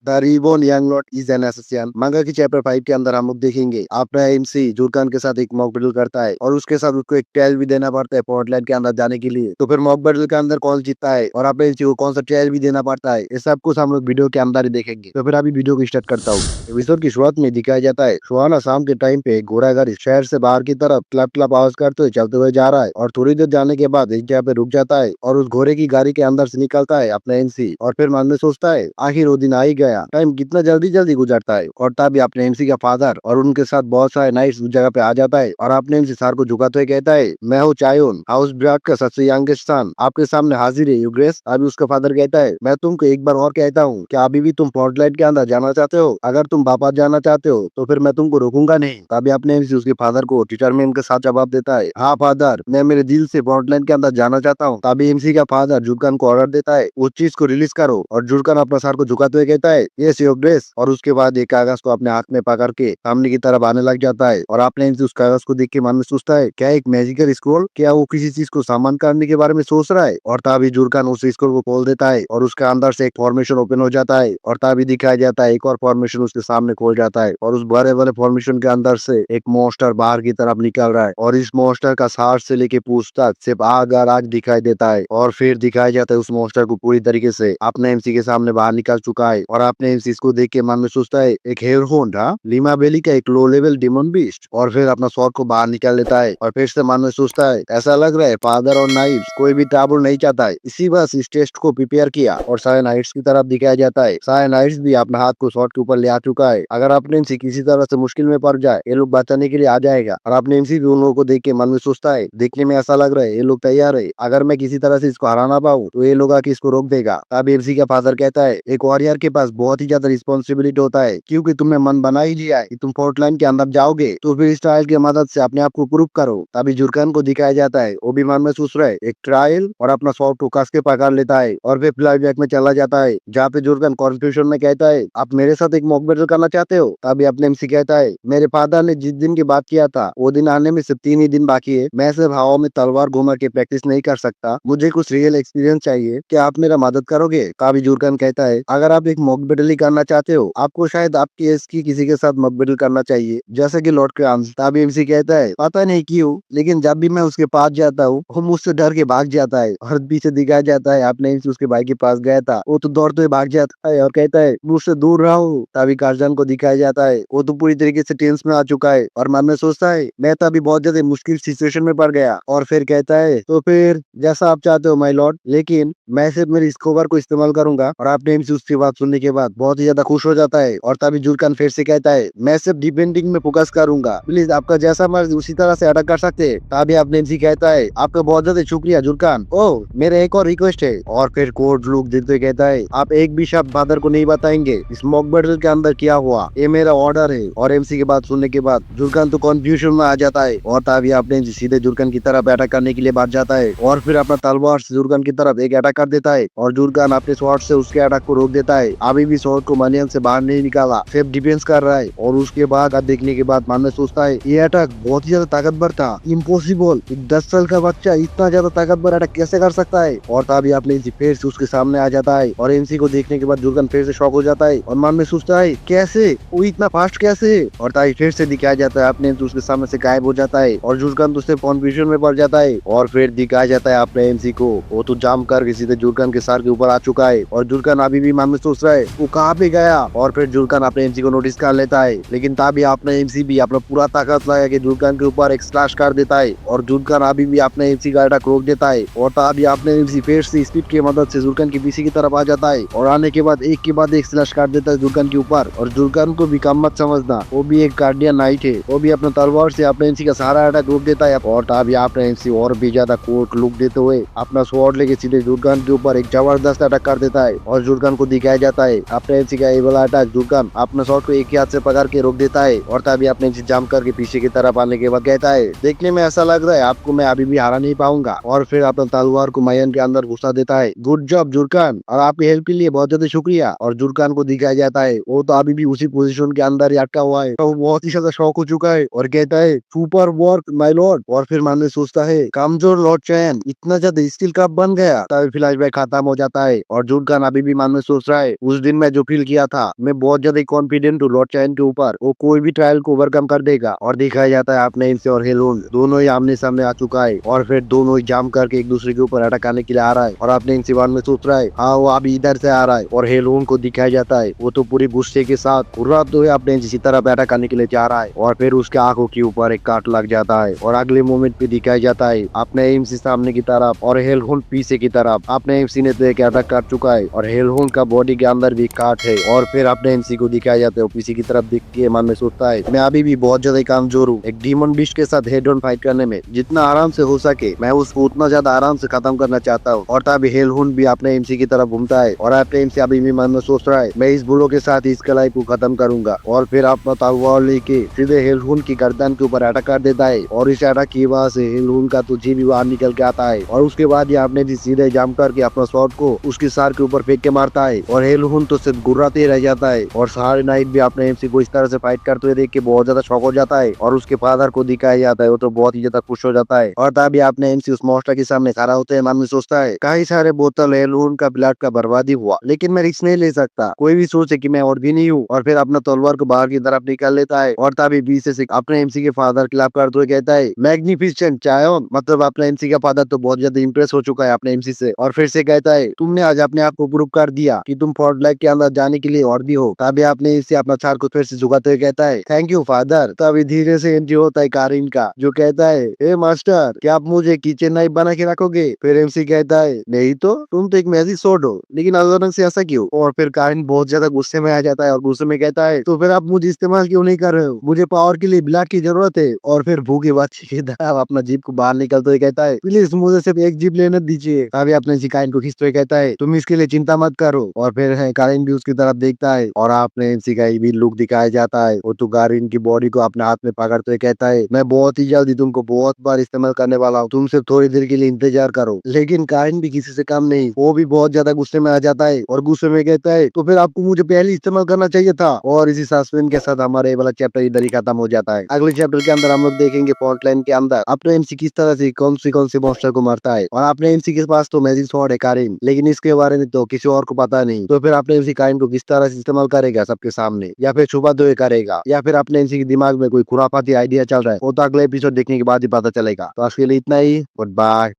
The reborn young Lord is an assassin मांगा की chapter 5 के अंदर हम लोग देखेंगे अपना एमसी जुरकान के साथ एक मॉक बैटल करता है और उसके साथ उसको एक ट्रायल भी देना पड़ता है पोर्टलैंड के अंदर जाने के लिए। तो फिर मॉक बैटल के अंदर कौन जीतता है और अपने एमसी को कौन सा ट्रायल भी देना पड़ता है, ये सब कुछ हम लोग वीडियो के अंदर ही देखेंगे। तो फिर अभी वीडियो को स्टार्ट करता हूँ। एपिसोड की शुरुआत में दिखाया जाता है सुहाना शाम के टाइम पे घोड़ा गाड़ी शहर से बाहर की तरफ क्लब क्लब आवाज करते हुए चलते हुए जा रहा है और थोड़ी देर जाने के बाद एक जगह पे रुक जाता है और उस घोड़े की गाड़ी के अंदर से निकलता है अपना एमसी और फिर मन में सोचता है आखिर वो दिन आ ही गया, टाइम कितना जल्दी जल्दी गुजरता है। और तभी अपने एमसी का फादर और उनके साथ बहुत सारे नाइट्स उस जगह पे आ जाता है और अपने एमसी सर को झुकाते हुए कहता है मैं हूँ चायोन हाउस ब्राड का सबसे यंगेस्ट सन, आपके सामने हाजिर है यूग्रेस। अभी उसका फादर कहता है मैं तुमको एक बार और कहता हूँ क्या अभी भी तुम स्पॉटलाइट के अंदर जाना चाहते हो? अगर तुम वापस जाना चाहते हो तो फिर मैं तुमको रोकूंगा नहीं। तभी अपने एमसी उसके फादर को डिटरमिन के साथ जवाब देता है हाँ फादर, मैं मेरे दिल से स्पॉटलाइट के अंदर जाना चाहता हूँ। तभी एमसी का फादर जुर्कान को ऑर्डर देता है उस चीज को रिलीज करो और जुर्कान अपना सर को झुकाते हुए कहता है यस योर ग्रेस। और उसके बाद एक कागज को अपने हाथ में पकड़ के सामने की तरफ आने लग जाता है और आपने उस कागज को देख के मन में सोचता है क्या एक मैजिकल स्क्रॉल, क्या वो किसी चीज को सामान करने के बारे में सोच रहा है। और तभी जुर्कान उस स्क्रॉल को खोल देता है और उसके अंदर से एक फॉर्मेशन ओपन हो जाता है और तभी दिखाया जाता है एक और फॉर्मेशन उसके सामने खोल जाता है और उस बड़े वाले फॉर्मेशन के अंदर से एक मॉन्स्टर बाहर की तरफ निकल रहा है और इस मॉन्स्टर का सांस से लेके पूंछ तक सिर्फ आग और आग दिखाई देता है। और फिर दिखाया जाता है उस मॉन्स्टर को पूरी तरीके से अपने एमसी के सामने बाहर निकल चुका है और अपने एमसी को देख के मन में सोचता है एक हेयर होंड लीमा बेली का एक लो लेवल डिमन बीस्ट। और फिर अपना स्वॉर्ड को बाहर निकाल लेता है और फिर से मन में सोचता है ऐसा लग रहा है फादर और नाइफ कोई भी ट्रबल नहीं चाहता है, इसी बस इस टेस्ट को प्रिपेयर किया। और सारे नाइट्स की तरफ दिखाया जाता है सारे नाइट्स भी अपना हाथ को स्वॉर्ड के ऊपर ले आ चुका है, अगर अपने एमसी किसी तरह से मुश्किल में पड़ जाए ये लोग बचाने के लिए आ जाएगा। और अपने एमसी भी उन लोगों को देख के मन में सोचता है देखने में ऐसा लग रहा है ये लोग तैयार है, अगर मैं किसी तरह से इसको हराना पाऊँ तो ये लोग आके इसको रोक देगा। तब एमसी का फादर कहता है एक वॉरियर के पास बहुत ही ज्यादा रिस्पॉन्सिबिलिटी होता है क्योंकि तुमने मन बना ही लिया है कि तुम फोर्टलाइन के अंदर जाओगे तो फिर इस ट्रायल की मदद से अपने आप को प्रूव करो। तभी जुर्कान को दिखाया जाता है वो भी मन में सोच रहा है एक ट्रायल और अपना स्वॉर्ड को कस के पकड़ लेता है और फिर फ्लैशबैक में चला जाता है जहाँ पे जुर्कान कॉन्फ्यूजन में कहता है आप मेरे साथ एक मॉक बैटल करना चाहते हो? तभी अपने एमसी कहता है मेरे फादर ने जिस दिन की बात किया था वो दिन आने में सिर्फ 3 ही दिन बाकी है, मैं सिर्फ हवा में तलवार घुमा के प्रैक्टिस नहीं कर सकता, मुझे कुछ रियल एक्सपीरियंस चाहिए, क्या आप मेरा मदद करोगे? तभी जुर्कान कहता है अगर आप एक मॉक बैटल ही करना चाहते हो आपको शायद आपकी एज की किसी के साथ मॉक बैटल करना चाहिए जैसे कि लॉर्ड क्रांस। तभी एमसी कहता है पता नहीं क्यों लेकिन जब भी मैं उसके पास जाता हूँ वो मुझसे डर के भाग जाता है। और पीछे दिखाया जाता है आपने एमसी उसके भाई के पास गया था वो तो दौड़ते हुए भाग जाता है और कहता है मुझसे दूर रहो। तभी कार्जन को दिखाया जाता है वो तो पूरी तरीके से टेंस में आ चुका है और मन में सोचता है मैं तो अभी बहुत ज्यादा मुश्किल सिचुएशन में पड़ गया। और फिर कहता है तो फिर जैसा आप चाहते हो माय लॉर्ड, लेकिन मैं सिर्फ मेरी स्कोवर को इस्तेमाल करूंगा। और आपने एमसी उसकी बात सुनने के बाद बहुत ही ज्यादा खुश हो जाता है और तभी जुर्कान फिर से कहता है मैं सिर्फ डिफेंडिंग में फोकस करूंगा, प्लीज आपका जैसा मर्जी उसी तरह से अटैक कर सकते हैं। तभी आपने एमसी कहता है आपका बहुत ज्यादा शुक्रिया जुर्कान, ओ मेरा एक और रिक्वेस्ट है। और फिर कोड लुक देते हुए कहता है आप एक भी शब्द फादर को नहीं बताएंगे इस मॉक बैटल के अंदर क्या हुआ, ये मेरा ऑर्डर है। और एमसी की बात सुनने के बाद जुर्कान तो कंफ्यूजन में आ जाता है और तभी आपने सीधे जुर्कान की तरफ अटैक करने के लिए बढ़ जाता है और फिर अपना तलवार से जुर्कान की तरफ एक अटैक कर देता है और जुर्कान अपने स्वॉर्ड से उसके अटैक को रोक देता है। अभी भी स्वॉर्ड को मनियन से बाहर नहीं निकाला, सिर्फ डिफेंस कर रहा है। और उसके बाद देखने के बाद मन में सोचता है ये अटैक बहुत ही ज्यादा ताकतवर था, इम्पॉसिबल, एक 10 साल का बच्चा इतना ज्यादा ताकतवर अटैक कैसे कर सकता है। और तभी आपने फिर से उसके सामने आ जाता है और एमसी को देखने के बाद जुर्कान फिर से शॉक हो जाता है और मन में सोचता है कैसे वो इतना फास्ट कैसे। और तभी फिर से दिखाया जाता है आपने तो उसके सामने से गायब हो जाता है और जुर्कान तो उससे कन्फ्यूजन में पड़ जाता है। और फिर दिखाया जाता है आपने एमसी को वो तो जाम कर सीधे जुर्कान के सर के ऊपर आ चुका है और जुर्कान अभी भी मन में सोच रहा है वो कहाँ पे गया। और फिर जुर्कान अपने एमसी को नोटिस कर लेता है लेकिन तभी आपने एमसी भी अपना पूरा ताकत लगा के जुर्कान के ऊपर एक स्लैश कर देता है और जुर्कान अभी भी अपने एमसी का अटैक रोक देता है। और तभी आपने एमसी फिर से स्पीड की मदद से जुर्कान के पीछे की तरफ आ जाता है और आने के बाद एक के बाद एक स्लैश कर देता है जुर्कान के ऊपर। और जुर्कान को भी कम मत समझना, वो भी एक गार्डियन नाइट है, वो भी अपने तलवार से अपने एमसी का सारा अटैक रोक देता है। और तभी आपने एमसी और भी ज्यादा कोट लुक देते हुए अपना स्वॉर्ड लेके सीधे जुर्कान के ऊपर एक जबरदस्त अटैक कर देता है और जुर्कान को दिखाया जाता है अपने एमसी का ये वाला अटैक जुर्कान अपने स्वॉर्ड को एक ही हाथ से पकड़ के रोक देता है। और तभी अपने एमसी जंप करके पीछे की तरफ आने के बाद कहता है देखने में ऐसा लग रहा है आपको मैं अभी भी हरा नहीं पाऊंगा। और फिर अपना तलवार को मयन के अंदर घुसा देता है। गुड जॉब जुर्कान और आपकी हेल्प के लिए बहुत ज्यादा शुक्रिया। और जुर्कान को दिखाया जाता है वो तो अभी भी उसी पोजीशन के अंदर ही अटका हुआ है, तो वो बहुत ही ज्यादा शौक हो चुका है और कहता है सुपर वर्क माय लॉर्ड। और फिर मन में सोचता है कमजोर लॉर्ड चैन इतना ज्यादा स्किल कब बन गया। तभी फ्लैशबैक खत्म हो जाता है और जुर्कान अभी भी मन में सोच रहा है उस दिन मैं जो फील किया था, मैं बहुत ज्यादा कॉन्फिडेंट हूँ लॉर्ड चाइन के ऊपर। वो कोई भी ट्रायल को ओवरकम कर देगा। और दिखाया जाता है आपने इनसे और हेलोन दोनों ही आमने सामने आ चुका है और फिर दोनों ही जाम करके एक दूसरे के ऊपर अटैक आने के लिए आ रहा है। और आपने इनसे बाद में सोच रहा है हाँ वो अभी इधर से आ रहा है। और हेलोन को दिखाया जाता है वो तो पूरी गुस्से के साथ उड़ाते हुए अपने इसी तरह अटैक करने के लिए जा रहा है। और फिर उसके आंखों के ऊपर एक काट लग जाता है। और अगले मोमेंट पे दिखाया जाता है अपने एमसी सामने की तरफ और हेलहोन पीछे की तरफ। अपने एमसी ने तो एक अटैक कर चुका है और हेलहोन का बॉडी के अंदर भी काट है। और फिर अपने एमसी को दिखाया जाता है वो पीछे की तरफ देख के मन में सोचता है मैं अभी भी बहुत ज्यादा कमजोर हूँ एक डीमन बिस्ट के साथ हेड ऑन फाइट करने में। जितना आराम से हो सके मैं उसको उतना ज्यादा आराम से खत्म करना चाहता हूँ। और तभी हेलहोन भी अपने एमसी की तरफ घूमता है और अपने एमसी अभी भी मन में सोच रहा है मैं इस बुलो के साथ इसके लाइफ को खत्म करूंगा। और फिर अपना तलवार लेके सीधे हेलहोन की गर्दन के ऊपर अटैक कर देता है। और इस अटैक की वजह से हेलहोन का तो जी भी बाहर निकल के आता है। और उसके बाद ये आपने जी सीधे जंप करके अपना शॉट को उसके सर के ऊपर फेंक के मारता है। और हेलहोन तो सिर्फ गुर्राते ही रह जाता है। और सारे नाइट भी अपने एमसी को इस तरह से फाइट करते हुए देख के बहुत ज्यादा शॉक हो जाता है। और उसके फादर को दिखाया जाता है वो तो बहुत ही ज्यादा खुश हो जाता है। और तभी अपने एमसी उस मॉन्स्टर के सामने खड़ा होते हैं मन में सोचता है कई सारे बोतल हेलहोन का ब्लड का बर्बादी हुआ लेकिन मैं रिस्क नहीं ले सकता। कोई भी सोचे कि मैं और भी नहीं हूँ। और फिर अपना तलवार को बाहर की तरफ निकाल लेता है। और तभी बीच से अपने एमसी के फादर खिलाफ करते हुए कहता है मैग्निफिसेंट चायोन। मतलब अपना एमसी का फादर तो बहुत ज्यादा इंप्रेस हो चुका है अपने एमसी से। और फिर से कहता है तुमने आज अपने आप को प्रूव कर दिया कि तुम फोर्ट लाइक के अंदर जाने के लिए और भी हो। तभी आपने इसे अपना सर को फिर से झुकाते हुए कहता है थैंक यू फादर। तभी धीरे से एंट्री होता है कारिन का जो कहता है ए मास्टर क्या आप मुझे किचन नाइफ बना के रखोगे। फिर एमसी कहता है नहीं तो तुम तो एक मैजिक स्वॉर्ड हो लेकिन अचानक से ऐसा क्यों। और फिर कारिन बहुत ज्यादा गुस्से में आ जाता है और गुस्से में कहता है तो फिर आप मुझे इस्तेमाल क्यों नहीं कर रहे हो। मुझे पावर के लिए ब्लड की जरूरत है। और फिर भूखे बच्चे की तरह अपना जीप को बाहर निकलते हुए कहता है प्लीज मुझे सिर्फ एक जीप लेने दीजिए। तभी अपने कारिन को खींचते हुए कहता है तुम इसके लिए चिंता मत करो। और फिर कारिन भी उसकी तरफ देखता है और आपने एमसी का भी लुक दिखाया जाता है। वो तो कारिन की बॉडी को अपने हाथ में पकड़ते हुए कहता है मैं बहुत ही जल्दी तुमको बहुत बार इस्तेमाल करने वाला हूँ तुम सिर्फ थोड़ी देर के लिए इंतजार करो। लेकिन कारिन भी किसी से कम नहीं वो भी बहुत ज्यादा गुस्से में आ जाता है और गुस्से में कहता है तो फिर आपको मुझे पहले इस्तेमाल करना चाहिए था। और इसी सस्पेंस के साथ हमारा ये वाला चैप्टर इधर ही खत्म हो जाता है। अगले चैप्टर के अंदर हम लोग देखेंगे फ्रंटलाइन के अंदर अपने एमसी किस तरह से कौन से मॉन्स्टर को मारता है। और अपने एमसी के पास तो मैजिक स्वॉर्ड है कारिन लेकिन इसके बारे में तो किसी और को पता नहीं। तो फिर अपने एमसी कारिन को किस तरह से इस्तेमाल करेगा सबके सामने या फिर छुपाते हुए करेगा या फिर अपने एमसी के दिमाग में कोई खुरापाती आइडिया चल रहा है वो तो अगले एपिसोड देखने के बाद ही पता चलेगा। तो आज के लिए इतना ही। Good bye.